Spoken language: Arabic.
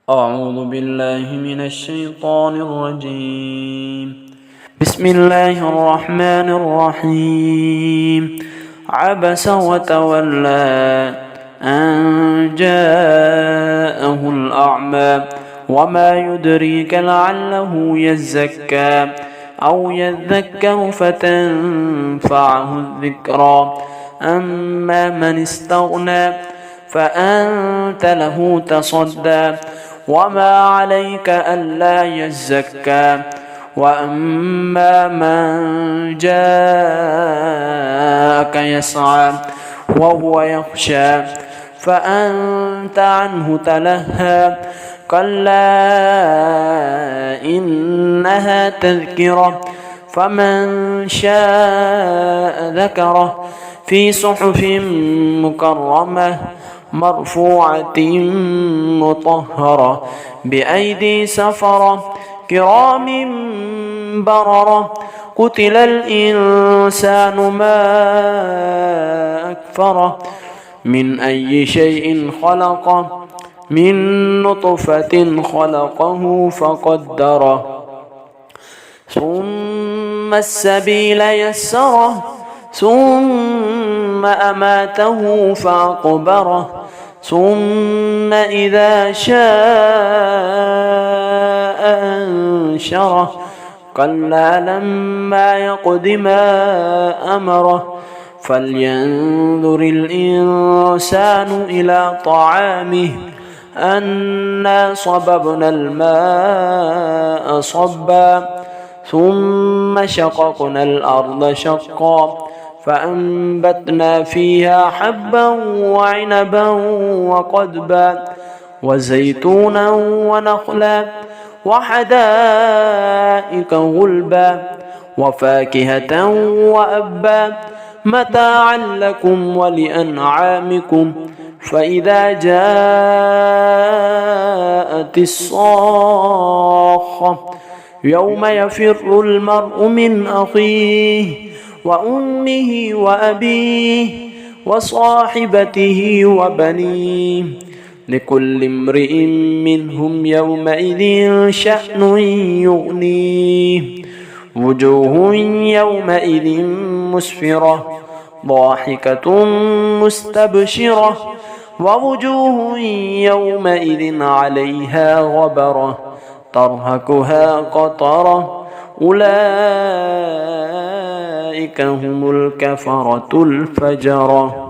أعوذ بالله من الشيطان الرجيم. بسم الله الرحمن الرحيم. عبس وتولى أن جاءه الأعمى وما يدريك لعله يزكى أو يذكر فتنفعه الذكرى. أما من استغنى فأنت له تصدى وما عليك ألا يزكى. وأما من جاءك يسعى وهو يخشى فأنت عنه تلهى. كلا إنها تذكرة فمن شاء ذكره في صحف مكرمة مرفوعة مطهرة بأيدي سفرة كرام بررة. قتل الإنسان ما أكفره من أي شيء خلقه من نطفة خلقه فقدره ثم السبيل يسره ثم أماته فأقبره ثم إذا شاء أنشره. كلا لما يقض ما أمره فلينظر الإنسان إلى طعامه أنا صببنا الماء صبا ثم شققنا الأرض شقا فأنبتنا فيها حبا وعنبا وقضبا وزيتونا ونخلا وحدائق غلبا وفاكهة وأبا متاعا لكم ولأنعامكم. فإذا جاءت الصاخة يوم يفر المرء من أخيه وأمه وأبيه وصاحبته وبنيه لكل امرئ منهم يومئذ شأن يغنيه. وجوه يومئذ مسفرة ضاحكة مستبشرة ووجوه يومئذ عليها غبرة ترهقها قترة أولئك هم الكفرة الفجرة.